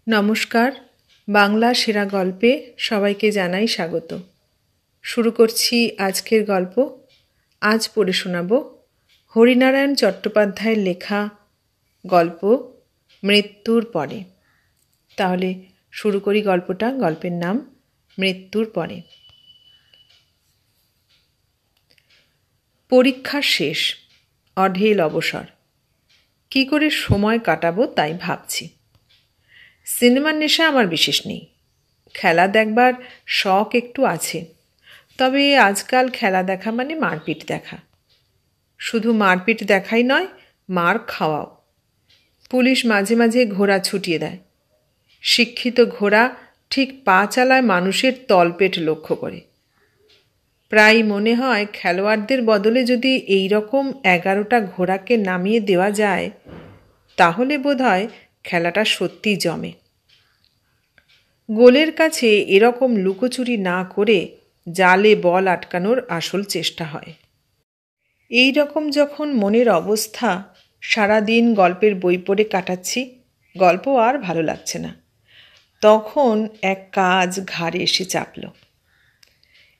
নমস্কার, বাংলা সেরা গল্পে সবাইকে জানাই স্বাগত। শুরু করছি আজকের গল্প। আজ পড়ে শোনাব হরিনারায়ণ চট্টোপাধ্যায়ের লেখা গল্প মৃত্যুর পরে। তাহলে শুরু করি গল্পটা। গল্পের নাম মৃত্যুর পরে। পরীক্ষা শেষ, অঢেল অবসর। কি করে সময় কাটাবো তাই ভাবছি। সিনেমার নেশা আমার বিশেষ নেই, খেলা দেখবার শখ একটু আছে, তবে আজকাল খেলা দেখা মানে মারপিট দেখা। শুধু মারপিট দেখাই নয়, মার খাওয়াও। পুলিশ মাঝে মাঝে ঘোড়া ছুটিয়ে দেয়। শিক্ষিত ঘোড়া ঠিক পা চালায় মানুষের তলপেট লক্ষ্য করে। প্রায় মনে হয় খেলোয়াড়দের বদলে যদি এই রকম 11টা ঘোড়াকে নামিয়ে দেওয়া যায় তাহলে বোধহয় খেলাটা সত্যি জমে। গোলের কাছে এরকম লুকোচুরি না করে জালে বল আটকানোর আসল চেষ্টা হয়। এই রকম যখন মনের অবস্থা, সারাদিন গল্পের বই পড়ে কাটাচ্ছি, গল্প আর ভালো লাগছে না, তখন এক কাজ ঘাড়ে এসে চাপল।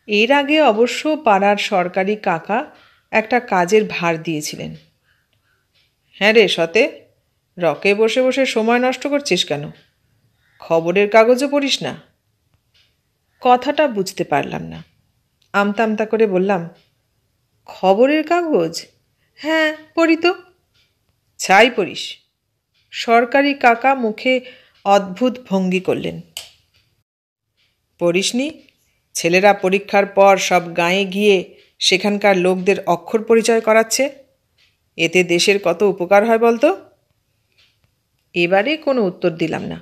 এর আগে অবশ্য পাড়ার সরকারি কাকা একটা কাজের ভার দিয়েছিলেন। হ্যাঁ রে সতে, রকে বসে বসে সময় নষ্ট করছিস কেন? খবরের কাগজও পড়িস না? কথাটা বুঝতে পারলাম না। আমতা আমতা করে বললাম, খবরের কাগজ? হ্যাঁ পড়ি তো। ছাই পড়িস? সরকারি কাকা মুখে অদ্ভুত ভঙ্গি করলেন। পড়িসনি? ছেলেরা পরীক্ষার পর সব গাঁয়ে গিয়ে সেখানকার লোকদের অক্ষর পরিচয় করাচ্ছে। এতে দেশের কত উপকার হয় বলতো? এবারে কোনো উত্তর দিলাম না।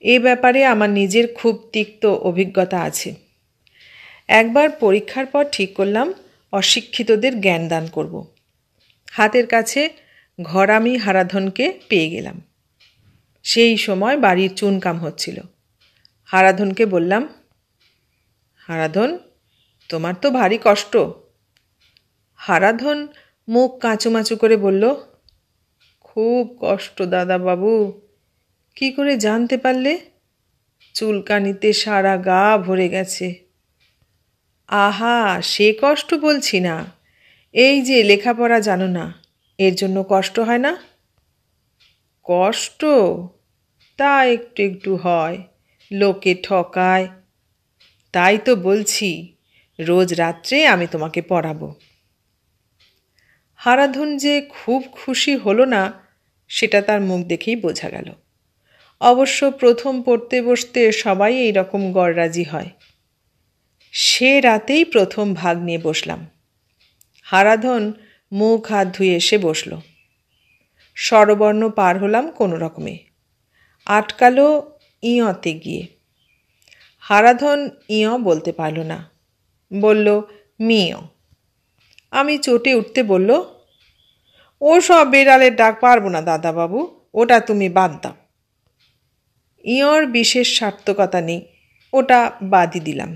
এ ব্যাপারে আমার নিজের খুব তিক্ত অভিজ্ঞতা আছে। একবার পরীক্ষার পর ঠিক করলাম অশিক্ষিতদের জ্ঞান দান করব। হাতের কাছে ঘরামি হারাধনকে পেয়ে গেলাম। সেই সময় বাড়ির চুনকাম হচ্ছিল। হারাধনকে বললাম, হারাধন, তোমার তো ভারী কষ্ট। হারাধন মুখ কাঁচুমাচু করে বলল, খুব কষ্ট দাদাবাবু। কি করে জানতে পারলে? চুলকানিতে সারা গা ভরে গেছে। আহা, সে কষ্ট বলছি না, এই যে লেখাপড়া জানো না, এর জন্য কষ্ট হয় না? কষ্ট তা একটু একটু হয়, লোকে ঠকায়। তাই তো বলছি, রোজ রাত্রে আমি তোমাকে পড়াবো। হারাধন যে খুব খুশি হলো না সেটা তার মুখ দেখেই বোঝা গেল। অবশ্য প্রথম পড়তে বসতে সবাই এই রকম গড়রাজি হয়। সে রাতেই প্রথম ভাগ নিয়ে বসলাম। হারাধন মুখ হাত ধুয়ে এসে বসল। স্বরবর্ণ পার হলাম কোনো রকমে। আটকালো ইয়তে গিয়ে। হারাধন ইয় বলতে পারল না, বলল মিয়। আমি চটে উঠতে বলল, ও সব বেড়ালের ডাক পারবো না দাদাবাবু, ওটা তুমি বাদ দাও। ইয়র বিশেষ সার্থকতা নেই, ওটা বাদই দিলাম।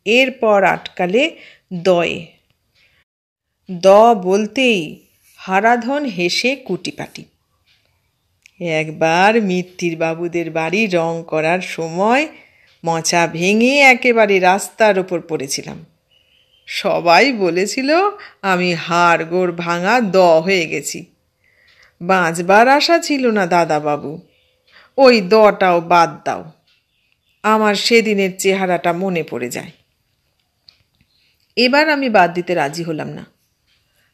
এরপর আটকালে দয়ে। দ বলতেই হারাধন হেসে কুটিপাটি। একবার মিত্তির বাবুদের বাড়ি রং করার সময় মোচা ভেঙে একেবারে রাস্তার ওপর পড়েছিলাম। সবাই বলেছিল আমি হাড়গোড় ভাঙা দ হয়ে গেছি। বাঁচবার আশা ছিল না দাদাবাবু, ওই দটাও বাদ দাও। আমার সেদিনের চেহারাটা মনে পড়ে যায়। এবার আমি বাদ দিতে রাজি হলাম না।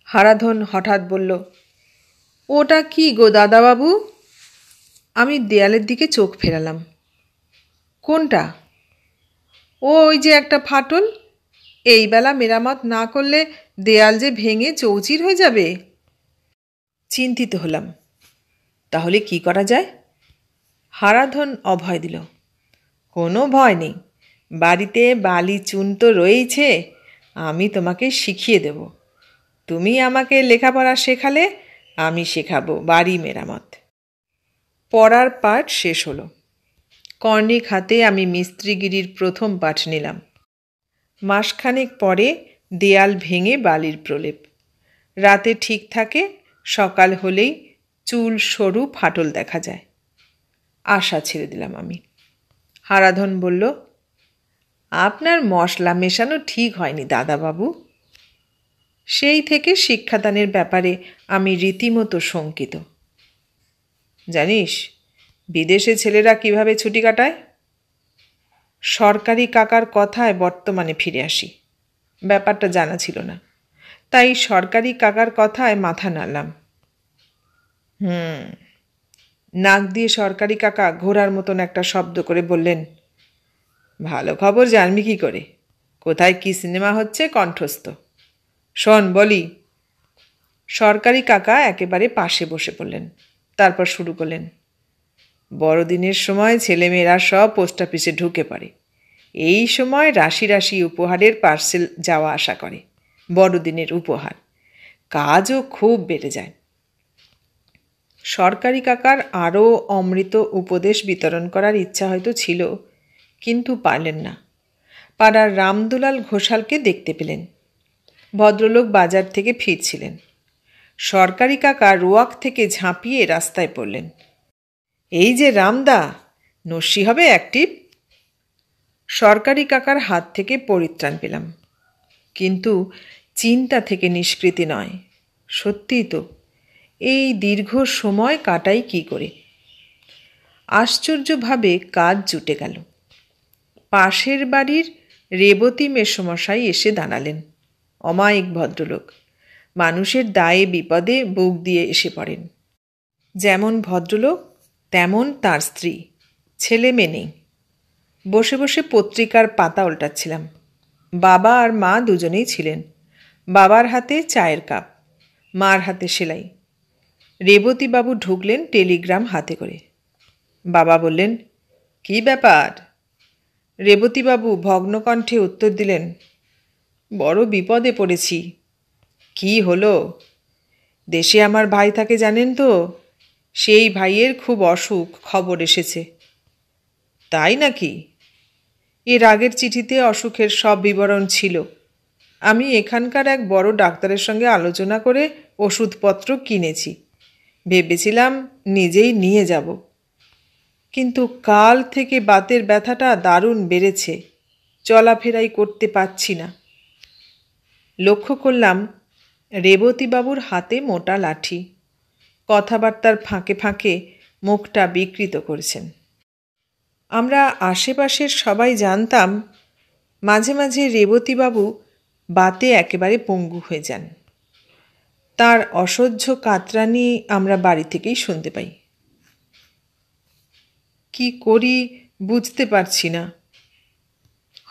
হারাধন হঠাৎ বলল, ওটা কি গো দাদাবাবু? আমি দেয়ালের দিকে চোখ ফেরালাম। কোনটা? ওই যে একটা ফাটল, এই বেলা মেরামত না করলে দেয়াল যে ভেঙে চৌচির হয়ে যাবে। চিন্তিত হলাম। তাহলে কি করা যায়? হারাধন অভয় দিল, কোনো ভয় নেই, বাড়িতে বালি চুন তো রয়েইছে, আমি তোমাকে শিখিয়ে দেব। তুমি আমাকে লেখাপড়া শেখালে আমি শেখাবো বাড়ি মেরামত। পড়ার পাঠ শেষ হলো। কর্ণিক হাতে আমি মিস্ত্রিগিরির প্রথম পাঠ নিলাম। মাসখানেক পরে দেয়াল ভেঙে বালির প্রলেপ। রাতে ঠিক থাকে, সকাল হলেই চুল সরু ফাটল দেখা যায়। আশা ছেড়ে দিলাম আমি। হারাধন বলল, আপনার মশলা মেশানো ঠিক হয়নি দাদাবাবু। সেই থেকে শিক্ষাদানের ব্যাপারে আমি রীতিমতো শঙ্কিত। জানিস বিদেশে ছেলেরা কিভাবে ছুটি কাটায়? সরকারি কাকার কথায় বর্তমানে ফিরে আসি। ব্যাপারটা জানা ছিল না, তাই সরকারি কাকার কথায় মাথা নাড়লাম। নাক দিয়ে সরকারি কাকা ঘোড়ার মতন একটা শব্দ করে বললেন, ভালো খবর জানবি কি করে? কোথায় কি সিনেমা হচ্ছে কণ্ঠস্থ। শোন বলি। সরকারি কাকা একেবারে পাশে বসে পড়লেন। তারপর শুরু করলেন, বড়দিনের সময় ছেলেমেয়েরা সব পোস্ট অফিসে ঢুকে পড়ে। এই সময় রাশি রাশি উপহারের পার্সেল যাওয়া আসা করে। বড়দিনের উপহার, কাজও খুব বেড়ে যায়। সরকারি কাকার আরও অমৃত উপদেশ বিতরণ করার ইচ্ছা হয়তো ছিল, কিন্তু পারলেন না। পাড়ার রামদুলাল ঘোষালকে দেখতে পেলেন। ভদ্রলোক বাজার থেকে ফিরছিলেন। সরকারি কাকা রোয়াক থেকে ঝাঁপিয়ে রাস্তায় পড়লেন। এই যে রামদা, নস্যি হবে অ্যাক্টিভ। সরকারি কাকার হাত থেকে পরিত্রাণ পেলাম, কিন্তু চিন্তা থেকে নিষ্কৃতি নয়। সত্যিই তো, এই দীর্ঘ সময় কাটাই কি করে? আশ্চর্যভাবে কাজ জুটে গেল। পাশের বাড়ির রেবতী মেসমশাই এসে দাঁড়ালেন। অমায়িক ভদ্রলোক, মানুষের দায়ে বিপদে বুক দিয়ে এসে পড়েন। যেমন ভদ্রলোক তেমন তার স্ত্রী, ছেলে মেয়ে নেই। বসে বসে পত্রিকার পাতা উল্টাচ্ছিলাম। বাবা আর মা দুজনেই ছিলেন। বাবার হাতে চায়ের কাপ, মার হাতে সেলাই। রেবতীবাবু ঢুকলেন টেলিগ্রাম হাতে করে। বাবা বললেন, কি ব্যাপার? রেবতীবাবু ভগ্নকণ্ঠে উত্তর দিলেন, বড় বিপদে পড়েছি। কি হলো? দেশে আমার ভাই থাকে জানেন তো, সেই ভাইয়ের খুব অসুখ, খবর এসেছে। তাই নাকি? এর আগের চিঠিতে অসুখের সব বিবরণ ছিল। আমি এখানকার এক বড় ডাক্তারের সঙ্গে আলোচনা করে ওষুধপত্র কিনেছি। ভেবেছিলাম নিজেই নিয়ে যাব, কিন্তু কাল থেকে বাতের ব্যথাটা দারুণ বেড়েছে। চলাফেরাই করতে পারছি না। লক্ষ্য করলাম রেবতীবাবুর হাতে মোটা লাঠি। কথাবার্তার ফাঁকে ফাঁকে মুখটা বিকৃত করেছেন। আমরা আশেপাশের সবাই জানতাম মাঝে মাঝে রেবতীবাবু বাতে একেবারে পঙ্গু হয়ে যান। তার অসহ্য কাতরানি আমরা বাড়ি থেকেই শুনতে পাই। কি করি বুঝতে পারছি না।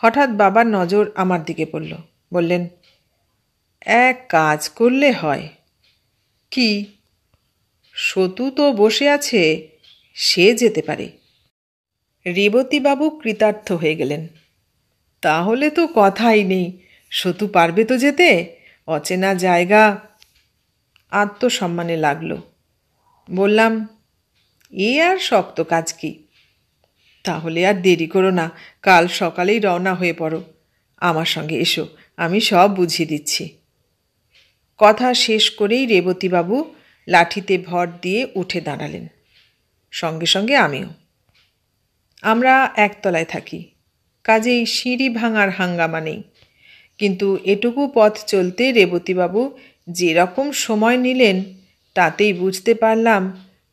হঠাৎ বাবার নজর আমার দিকে পড়ল। বললেন, এক কাজ করলে হয়। কি? সতু তো বসে আছে, সে যেতে পারে। রেবতীবাবু কৃতার্থ হয়ে গেলেন। তাহলে তো কথাই নেই, সতু পারবে তো যেতে। অচেনা জায়গা। আত্মসম্মানে লাগলো। বললাম, এ আর শক্ত কাজ কি? তাহলে আর দেরি করো না, কাল সকালেই রওনা হয়ে পড়ো। আমার সঙ্গে এসো, আমি সব বুঝিয়ে দিচ্ছি। কথা শেষ করেই রেবতীবাবু লাঠিতে ভর দিয়ে উঠে দাঁড়ালেন, সঙ্গে সঙ্গে আমিও। আমরা একতলায় থাকি, কাজেই সিঁড়ি ভাঙার হাঙ্গামা নেই। কিন্তু এটুকু পথ চলতে রেবতীবাবু যেরকম সময় নিলেন, তাতেই বুঝতে পারলাম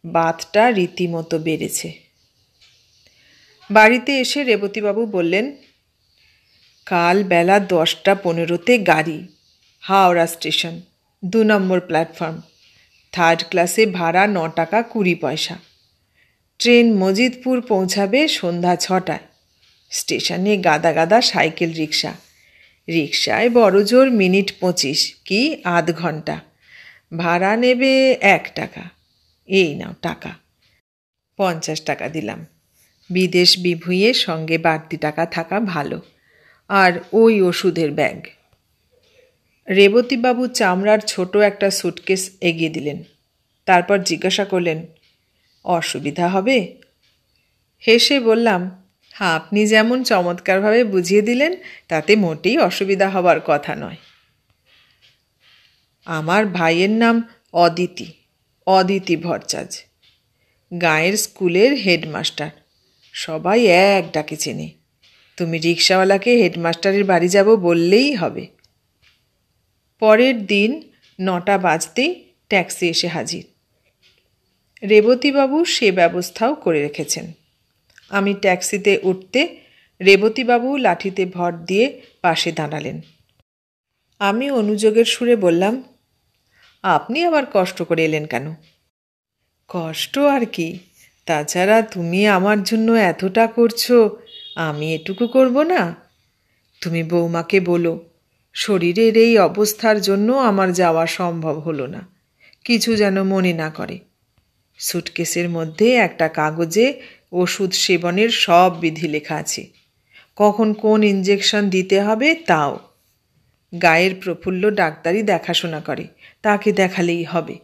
বাতটা রীতিমতো বেড়েছে। বাড়িতে এসে রেবতীবাবু বললেন, কাল বেলা 10:15 গাড়ি, হাওড়া স্টেশন, 2 নম্বর প্ল্যাটফর্ম, 3rd ক্লাসে ভাড়া 9 টাকা 20 পয়সা। ট্রেন মজিদপুর পৌঁছাবে সন্ধ্যা 6টায়। স্টেশনে গাদা গাদা সাইকেল রিক্সা। রিক্সায় বড় জোর মিনিট 25 কি আধ ঘন্টা। ভাড়া নেবে 1 টাকা। এই নাও টাকা। 50 টাকা দিলাম। বিদেশ বিভুঁইয়ে সঙ্গে বাড়তি টাকা থাকা ভালো। আর ওই ওষুধের ব্যাগ। রেবতীবাবু চামড়ার ছোট একটা সুটকেস এগিয়ে দিলেন। তারপর জিজ্ঞাসা করলেন, অসুবিধা হবে? হেসে বললাম, আপনি যেমন চমৎকারভাবে বুঝিয়ে দিলেন, তাতে মোটেই অসুবিধা হবার কথা নয়। আমার ভাইয়ের নাম অদিতি ভট্টাচার্য। গাঁয়ের স্কুলের হেডমাস্টার, সবাই এক ডাকে চেনে। তুমি রিকশাওয়ালাকে হেডমাস্টারের বাড়ি যাব বললেই হবে। পরের দিন 9টা বাজতেই ট্যাক্সি এসে হাজির। রেবতীবাবু সে ব্যবস্থাও করে রেখেছেন। আমি ট্যাক্সিতে উঠতে রেবতীবাবু লাঠিতে ভর দিয়ে পাশে দাঁড়ালেন। আমি অনুযোগের সুরে বললাম, আপনি আবার কষ্ট করে এলেন কেন? কষ্ট আর কি, তাছাড়া তুমি আমার জন্য এতটা করছো, আমি এটুকু করব না? তুমি বৌমাকে বলো, শরীরের এই অবস্থার জন্য আমার যাওয়া সম্ভব হলো না, কিছু যেন মনে না করে। সুটকেসের মধ্যে একটা কাগজে ওষুধ সেবনের সব বিধি লেখা আছে, কখন কোন ইঞ্জেকশন দিতে হবে তাও। গায়ের প্রফুল্ল ডাক্তারই দেখাশোনা করে, তাকে দেখালেই হবে।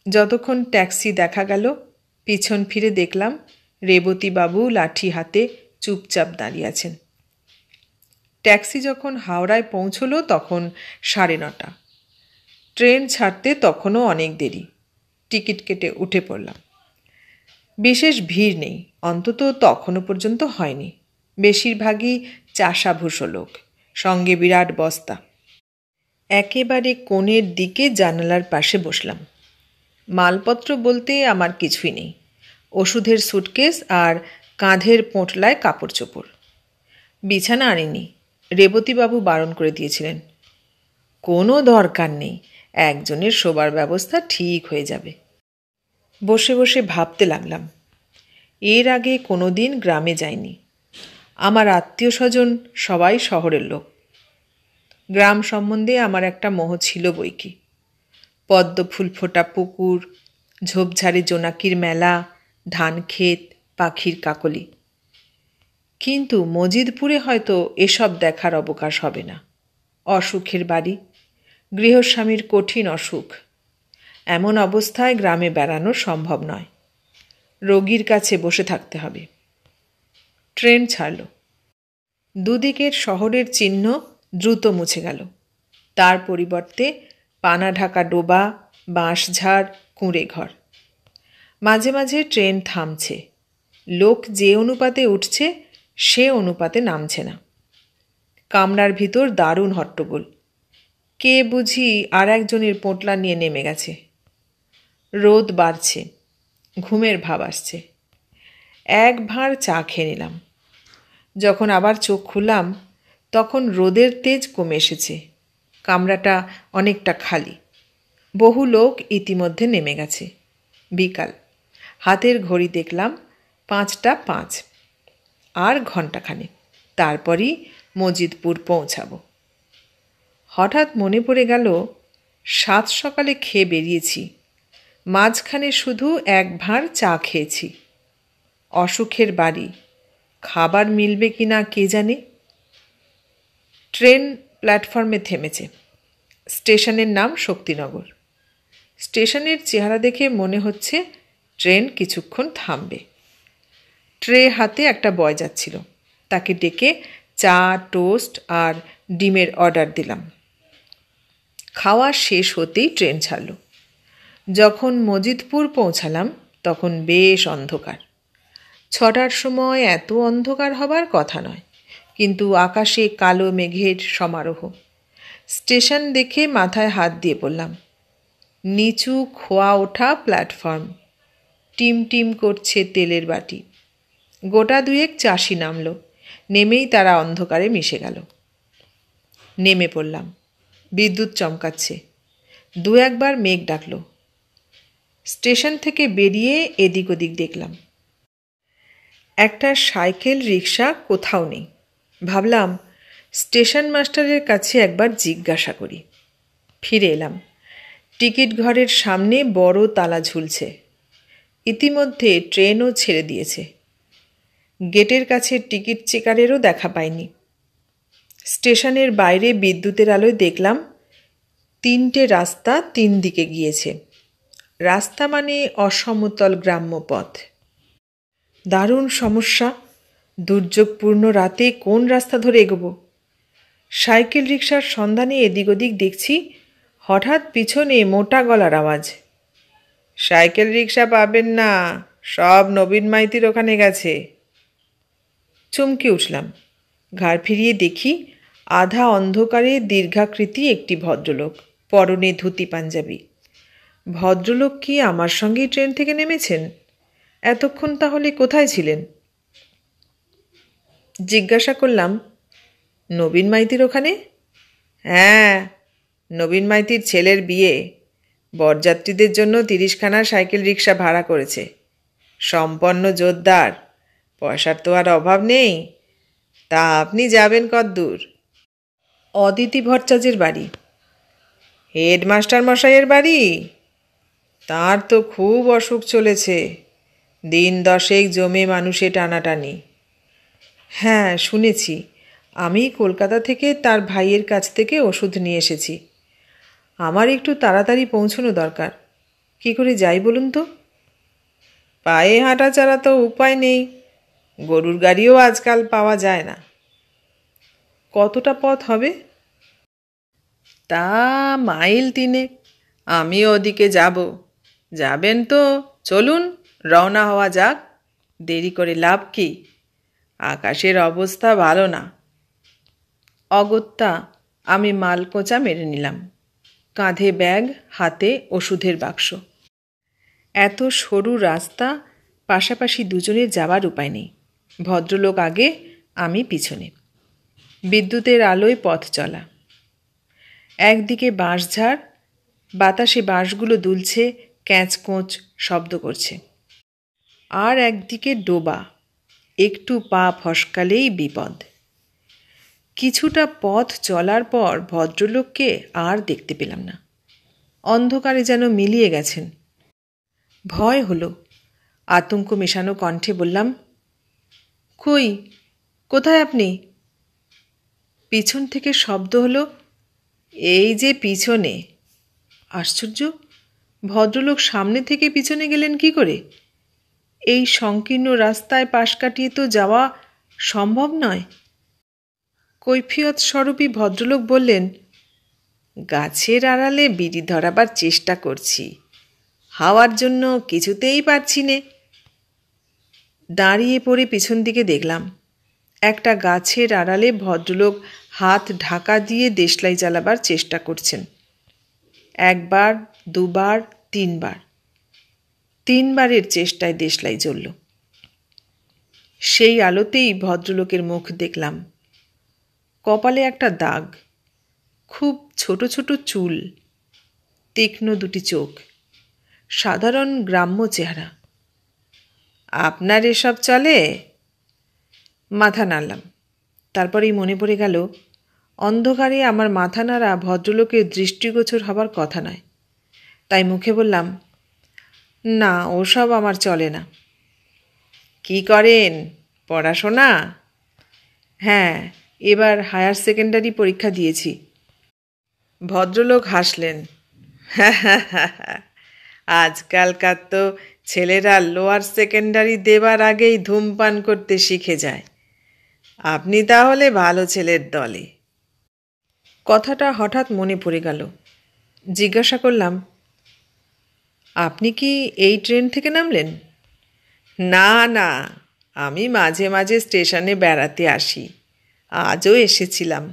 যতক্ষণ ট্যাক্সি দেখা গেল, পিছন ফিরে দেখলাম রেবতীবাবু লাঠি হাতে চুপচাপ দাঁড়িয়ে আছেন। ট্যাক্সি যখন হাওড়ায় পৌঁছলো তখন 9:30। ট্রেন ছাড়তে তখনও অনেক দেরি। টিকিট কেটে উঠে পড়লাম। বিশেষ ভিড় নেই, অন্তত তখনও পর্যন্ত হয়নি। বেশিরভাগই চাষাভুষো লোক, সঙ্গে বিরাট বস্তা। একেবারে কোণের দিকে জানালার পাশে বসলাম। মালপত্র বলতে আমার কিছুই নেই, ওষুধের সুটকেস আর কাঁধের পোঁটলায় কাপড় চোপড়। বিছানা আনিনি, রেবতীবাবু বারণ করে দিয়েছিলেন। কোনো দরকার নেই, একজনের শোবার ব্যবস্থা ঠিক হয়ে যাবে। বসে বসে ভাবতে লাগলাম, এর আগে কোনো দিন গ্রামে যাইনি। আমার আত্মীয় স্বজন সবাই শহরের লোক। গ্রাম সম্বন্ধে আমার একটা মোহ ছিল বইকি। পদ্ম ফুল ফোটা পুকুর, ঝোপঝাড়ে জোনাকির মেলা, ধান ক্ষেত, পাখির কাকলি। কিন্তু মজিদপুরে হয়তো এসব দেখার অবকাশ হবে না। অসুখের বাড়ি, গৃহস্বামীর কঠিন অসুখ, এমন অবস্থায় গ্রামে বেড়ানো সম্ভব নয়। রোগীর কাছে বসে থাকতে হবে। ট্রেন ছাড়ল। দুদিকের শহরের চিহ্ন দ্রুত মুছে গেল। তার পরিবর্তে পানা ঢাকা ডোবা, বাঁশঝাড়, কুঁড়ে ঘর। মাঝে মাঝে ট্রেন থামছে, লোক যে অনুপাতে উঠছে সে অনুপাতে নামছে না। কামরার ভিতর দারুণ হট্টগোল। কে বুঝি আর একজনের পোঁটলা নিয়ে নেমে গেছে। রোদ বাড়ছে, ঘুমের ভাব আসছে। এক ভাঁড় চা খেয়ে নিলাম। যখন আবার চোখ খুললাম তখন রোদের তেজ কমে এসেছে। কামরাটা অনেকটা খালি, বহু লোক ইতিমধ্যে নেমে গেছে। বিকাল। হাতের ঘড়ি দেখলাম 5টা 5। আর ঘণ্টাখানেক, তারপরই মজিদপুর পৌঁছাবো। হঠাৎ মনে পড়ে গেল, 7 সকালে খেয়ে বেরিয়েছি, মাঝখানে শুধু এক ভাঁড় চা খেয়েছি। অসুখের বাড়ি, খাবার মিলবে কি না কে জানে। ট্রেন প্ল্যাটফর্মে থেমেছে। স্টেশনের নাম শক্তিনগর। স্টেশনের চেহারা দেখে মনে হচ্ছে ট্রেন কিছুক্ষণ থামবে। ট্রে হাতে একটা বয় যাচ্ছিল, তাকে ডেকে চা, টোস্ট আর ডিমের অর্ডার দিলাম। খাওয়া শেষ হতেই ট্রেন ছাড়ল। যখন মজিদপুর পৌঁছালাম তখন বেশ অন্ধকার। 6টার সময় এত অন্ধকার হবার কথা নয়, কিন্তু আকাশে কালো মেঘের সমারোহ। স্টেশন দেখে মাথায় হাত দিয়ে পড়লাম। নিচু খোয়া ওঠা প্ল্যাটফর্ম, টিম টিম করছে তেলের বাটি। গোটা দুয়েক চাষি নামল, নেমেই তারা অন্ধকারে মিশে গেল। নেমে পড়লাম। বিদ্যুৎ চমকাচ্ছে। 2-1বার মেঘ ডাকল। স্টেশন থেকে বেরিয়ে এদিক ওদিক দেখলাম। একটা সাইকেল রিক্সা কোথাও নেই। ভাবলাম স্টেশন মাস্টারের কাছে একবার জিজ্ঞাসা করি। ফিরে এলাম। টিকিট ঘরের সামনে বড় তালা ঝুলছে। ইতিমধ্যে ট্রেনও ছেড়ে দিয়েছে। গেটের কাছে টিকিট চেকারেরও দেখা পাইনি। স্টেশনের বাইরে বিদ্যুতের আলোয় দেখলাম 3টে রাস্তা 3 দিকে গিয়েছে। রাস্তা মানে অসমতল গ্রাম্য পথ। দারুণ সমস্যা, দুর্যোগপূর্ণ রাতে কোন রাস্তা ধরে এগোবো? সাইকেল রিক্সার সন্ধানে এদিক ওদিক দেখছি, হঠাৎ পিছনে মোটা গলার আওয়াজ। সাইকেল রিক্সা পাবেন না, সব নবীন মাইতির ওখানে গেছে। চমকে উঠলাম। ঘাড় ফিরিয়ে দেখি আধা অন্ধকারে দীর্ঘাকৃতি একটি ভদ্রলোক, পরনে ধুতি পাঞ্জাবি। ভদ্রলোক কি আমার সঙ্গেই ট্রেন থেকে নেমেছেন? এতক্ষণ তাহলে কোথায় ছিলেন? জিজ্ঞাসা করলাম, নবীন মাইতির ওখানে? হ্যাঁ, নবীন মাইতির ছেলের বিয়ে। বরযাত্রীদের জন্য 30খানা সাইকেল রিক্সা ভাড়া করেছে। সম্পন্ন জোরদার, পয়সার তো আর অভাব নেই। তা আপনি যাবেন কদ্দূর? অদিতি ভট্টাচার্যের বাড়ি। হেডমাস্টার মশাইয়ের বাড়ি? তার তো খুব অসুখ চলেছে, দিন 10 জমে মানুষে টানাটানি। হ্যাঁ, শুনেছি। আমি কলকাতা থেকে তার ভাইয়ের কাছ থেকে ওষুধ নিয়ে এসেছি। আমার একটু তাড়াতাড়ি পৌঁছানো দরকার। কি করে যাই বলুন তো? পায়ে হাঁটা ছাড়া তো উপায় নেই। গরুর গাড়িও আজকাল পাওয়া যায় না। কতটা পথ হবে? তা মাইল 3। আমিও ওদিকে যাব। যাবেন তো চলুন, রওনা হওয়া যাক। দেরি করে লাভ কি? আকাশের অবস্থা ভালো না। অগত্যা আমি মাল কোঁচা মেরে নিলাম। কাঁধে ব্যাগ, হাতে ওষুধের বাক্স। এত সরু রাস্তা, পাশাপাশি দুজনের যাবার উপায় নেই। ভদ্রলোক আগে, আমি পিছনে। বিদ্যুতের আলোয় পথ চলা। একদিকে বাঁশঝাড়, বাতাসে বাঁশগুলো দুলছে, ক্যাঁচকোঁচ শব্দ করছে। আর একদিকে ডোবা, একটু পা ফসকালেই বিপদ। কিছুটা পথ চলার পর ভদ্রলোককে আর দেখতে পেলাম না। অন্ধকারে যেন মিলিয়ে গেছেন। ভয় হলো। আতঙ্ক মেশানো কণ্ঠে বললাম, কই, কোথায় আপনি? পিছন থেকে শব্দ হলো, এই যে পিছনে। আশ্চর্য, ভদ্রলোক সামনে থেকে পিছনে গেলেন কি করে? এই সংকীর্ণ রাস্তায় পাশ কাটিয়ে তো যাওয়া সম্ভব নয়। কৈফিয়ত স্বরূপই ভদ্রলোক বললেন, গাছের আড়ালে বিড়ি ধরাবার চেষ্টা করছি, হাওয়ার জন্য কিছুতেই পারছি নে। দাঁড়িয়ে পড়ে পিছন দিকে দেখলাম, একটা গাছের আড়ালে ভদ্রলোক হাত ঢাকা দিয়ে দেশলাই চালাবার চেষ্টা করছেন। 1 বার, 2 বার, 3 বার। 3 বারের চেষ্টায় দেশলাই জ্বলল। সেই আলোতেই ভদ্রলোকের মুখ দেখলাম। কপালে একটা দাগ, খুব ছোট ছোট চুল, তীক্ষ্ণ 2টি চোখ, সাধারণ গ্রাম্য চেহারা। আপনার এসব চলে? মাথা নাড়লাম। তারপরেই মনে পড়ে গেল, অন্ধকারে আমার মাথা নাড়া ভদ্রলোকের দৃষ্টিগোচর হবার কথা নয়। তাই মুখে বললাম, না, ওসব আমার চলে না। কি করেন, পড়াশোনা? হ্যাঁ, এবার হায়ার সেকেন্ডারি পরীক্ষা দিয়েছি। ভদ্রলোক হাসলেন। আজকালকার তো ছেলেরা লোয়ার সেকেন্ডারি দেবার আগেই ধূমপান করতে শিখে যায়। আপনি তাহলে ভালো ছেলের দলে। কথাটা হঠাৎ মনে পড়ে গেল। জিজ্ঞাসা করলাম, আপনি কি এই ট্রেন থেকে নামলেন? না না, আমি মাঝে মাঝে স্টেশনে বেড়াতে আসি। আজও এসেছিলাম।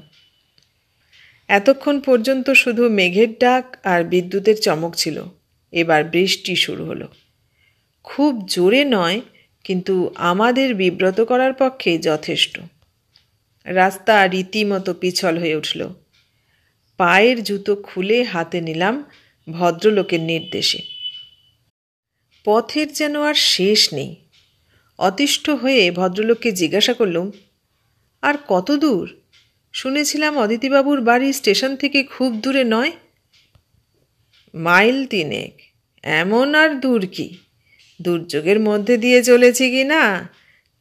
এতক্ষণ পর্যন্ত শুধু মেঘের ডাক আর বিদ্যুতের চমক ছিল। এবার বৃষ্টি শুরু হলো। খুব জোরে নয়, কিন্তু আমাদের বিব্রত করার পক্ষে যথেষ্ট। রাস্তা রীতিমতো পিছল হয়ে উঠল। পায়ের জুতো খুলে হাতে নিলাম ভদ্রলোকের নির্দেশে। পথের যেন আর শেষ নেই। অতিষ্ঠ হয়ে ভদ্রলোককে জিজ্ঞাসা করলুম, আর কত দূর? শুনেছিলাম অদিতিবাবুর বাড়ি স্টেশন থেকে খুব দূরে নয়। মাইল 3। এমন আর দূর কি? দুর্যোগের মধ্যে দিয়ে চলেছি কি না,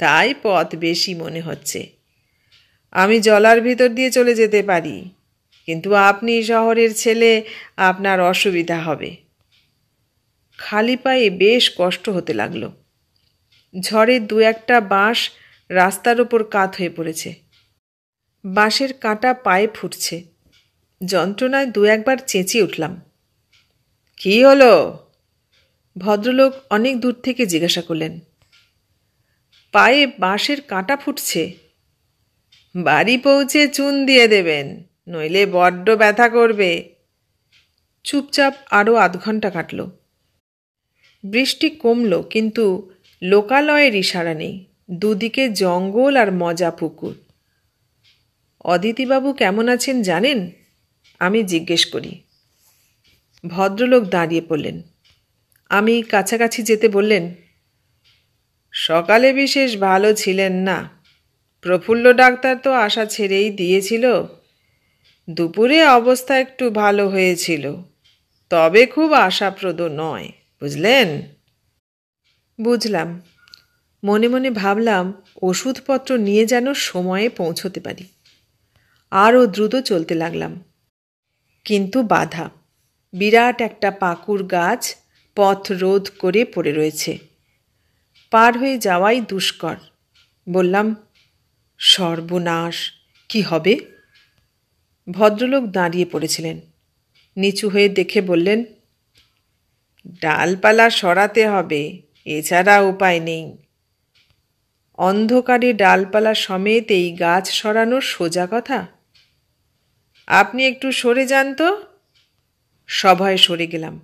তাই পথ বেশি মনে হচ্ছে। আমি জলার ভিতর দিয়ে চলে যেতে পারি, কিন্তু আপনি শহরের ছেলে, আপনার অসুবিধা হবে। খালি পায়ে বেশ কষ্ট হতে লাগলো। ঝড়ে 2-1টা বাঁশ রাস্তার ওপর কাত হয়ে পড়েছে। বাঁশের কাঁটা পায়ে ফুটছে। যন্ত্রণায় 2-1 বার চেঁচিয়ে উঠলাম। কি হলো? ভদ্রলোক অনেক দূর থেকে জিজ্ঞাসা করলেন, পায়ে বাঁশের কাঁটা ফুটছে? বাড়ি পৌঁছে চুন দিয়ে দেবেন, নইলে বড্ড ব্যথা করবে। চুপচাপ আরও আধ ঘন্টা কাটল। বৃষ্টি কমল, কিন্তু লোকালয়ের ইশারা নেই। দুদিকে জঙ্গল আর মজা পুকুর। অদিতিবাবু কেমন আছেন জানেন? আমি জিজ্ঞেস করি। ভদ্রলোক দাঁড়িয়ে পড়লেন। আমি কাছাকাছি যেতে বললেন, সকালে বিশেষ ভালো ছিলেন না। প্রফুল্ল ডাক্তার তো আশা ছেড়েই দিয়েছিল। দুপুরে অবস্থা একটু ভালো হয়েছিল, তবে খুব আশাপ্রদ নয়, বুঝলেন? বুঝলাম। মনে মনে ভাবলাম ওষুধপত্র নিয়ে যেন সময়ে পৌঁছতে পারি। আরও দ্রুত চলতে লাগলাম। কিন্তু বাধা। বিরাট একটা পাকুর গাছ পথ রোধ করে পড়ে রয়েছে। পার হয়ে যাওয়াই দুষ্কর। বললাম, সর্বনাশ, কি হবে? ভদ্রলোক দাঁড়িয়ে পড়েছিলেন। নিচু হয়ে দেখে বললেন, ডালপালা সরাতে হবে, এছাড়া উপায় নেই। অন্ধকারে ডালপালা সমেত এই গাছ সরানো সোজা কথা? আপনি একটু সরে যান তো। সভয়ে সরে গেলাম।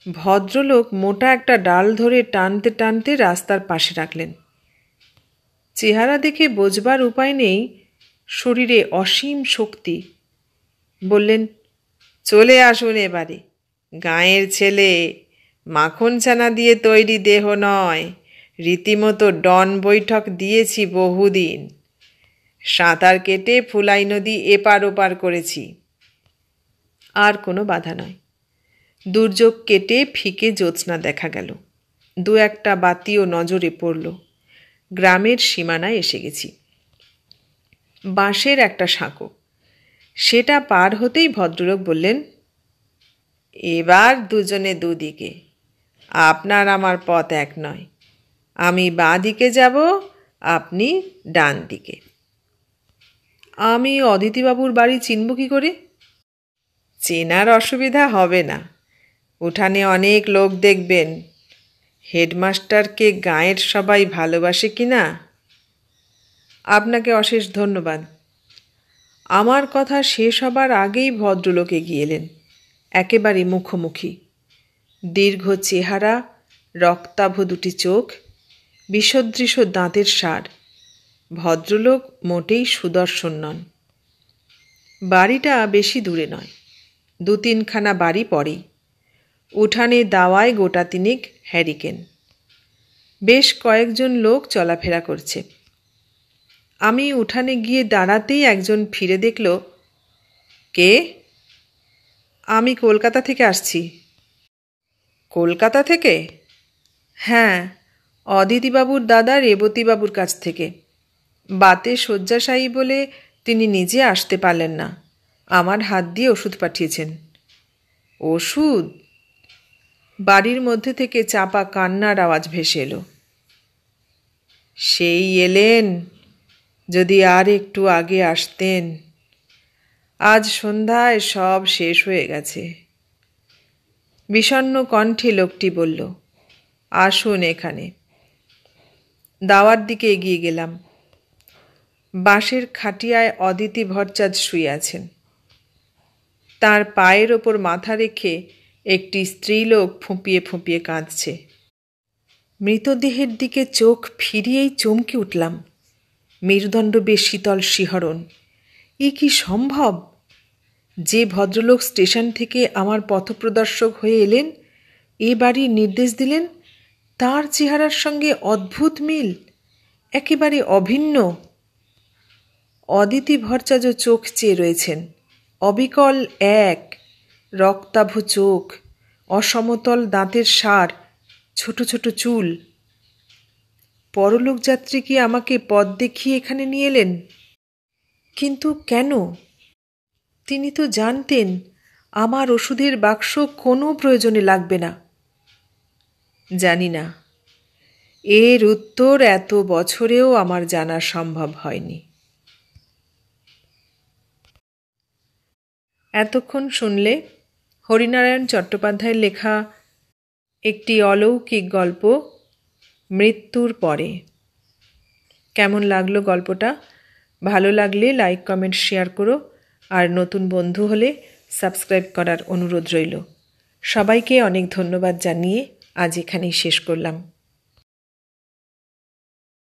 ভদ্রলোক মোটা একটা ডাল ধরে টানতে টানতে রাস্তার পাশে রাখলেন। চেহারা দেখে বোঝবার উপায় নেই শরীরে অসীম শক্তি। বললেন, চলে আসুন এবারে। গাঁয়ের ছেলে, মাখন ছানা দিয়ে তৈরি দেহ নয়, রীতিমতো ডন বৈঠক দিয়েছি বহুদিন। সাঁতার কেটে ফুলাই নদী এপার ওপার করেছি। আর কোনো বাধা নয়। দুর্যোগ কেটে ফিকে জ্যোৎস্না দেখা গেল। দু একটা বাতিও নজরে পড়ল। গ্রামের সীমানায় এসে গেছি। বাঁশের একটা সাঁকো, সেটা পার হতেই ভদ্রলোক বললেন, এবার দুজনে দুদিকে। আপনার আমার পথ এক নয়। আমি বাঁ দিকে যাব, আপনি ডান দিকে। আমি অদিতিবাবুর বাড়ি চিনব কি করে? চেনার অসুবিধা হবে না। উঠানে অনেক লোক দেখবেন। হেডমাস্টারকে গাঁয়ের সবাই ভালোবাসে কি না? আপনাকে অশেষ ধন্যবাদ। আমার কথা শেষ হবার আগেই ভদ্রলোক এগিয়ে এলেন, একেবারে মুখোমুখি। দীর্ঘ চেহারা, রক্তাভ দুটি চোখ, বিষদৃশ দাঁতের সার। ভদ্রলোক মোটেই সুদর্শন নন। বাড়িটা বেশি দূরে নয়, 2-3খানা বাড়ি পরেই। উঠানে দাওয়ায় গোটা তিনেক হ্যারিকেন। বেশ কয়েকজন লোক চলাফেরা করছে। আমি উঠানে গিয়ে দাঁড়াতেই একজন ফিরে দেখল। কে? আমি কলকাতা থেকে আসছি। কলকাতা থেকে? হ্যাঁ, অদিতিবাবুর দাদা রেবতীবাবুর কাছ থেকে। বাতে শয্যাশায়ী বলে তিনি নিজে আসতে পারলেন না। আমার হাত দিয়ে ওষুধ পাঠিয়েছেন। ওষুধ? বাড়ির মধ্যে থেকে চাপা কান্নার আওয়াজ ভেসে এলো। সেই এলেন, যদি আর একটু আগে আসতেন। আজ সন্ধ্যায় সব শেষ হয়ে গেছে। বিষণ্ণ কণ্ঠে লোকটি বলল, আসুন এখানে। দাওয়ার দিকে এগিয়ে গেলাম। বাঁশের খাটিয়ায় অদিতি ভট্টাচার্য শুয়ে আছেন। তার পায়ের ওপর মাথা রেখে একটি স্ত্রীলোক ফুঁপিয়ে ফুঁপিয়ে কাঁদছে। মৃতদেহের দিকে চোখ ফিরিয়েই চমকে উঠলাম। মেরুদণ্ড বেশ শীতল শিহরণ। এ কি সম্ভব? যে ভদ্রলোক স্টেশন থেকে আমার পথপ্রদর্শক হয়ে এলেন, এ বাড়ির নির্দেশ দিলেন, তার চেহারার সঙ্গে অদ্ভুত মিল, একেবারে অভিন্ন। অদিতি ভট্টাচার্য চোখ চেয়ে রয়েছেন, অবিকল এক, রক্তাভ চোখ, অসমতল দাঁতের সার, ছোট ছোট চুল। পরলোক যাত্রী কি আমাকে পথ দেখিয়ে এখানে নিয়ে এলেন? কিন্তু কেন? তিনি তো জানতেন আমার ওষুধের বাক্স কোনো প্রয়োজনে লাগবে না। জানি না, এর উত্তর এত বছরেও আমার জানা সম্ভব হয়নি। এতক্ষণ শুনলে হরিনারায়ণ চট্টোপাধ্যায়ের লেখা একটি অলৌকিক গল্প, মৃত্যুর পরে। কেমন লাগলো গল্পটা? ভালো লাগলে লাইক, কমেন্ট, শেয়ার করো। আর নতুন বন্ধু হলে সাবস্ক্রাইব করার অনুরোধ রইল। সবাইকে অনেক ধন্যবাদ জানিয়ে আজ এখানেই শেষ করলাম।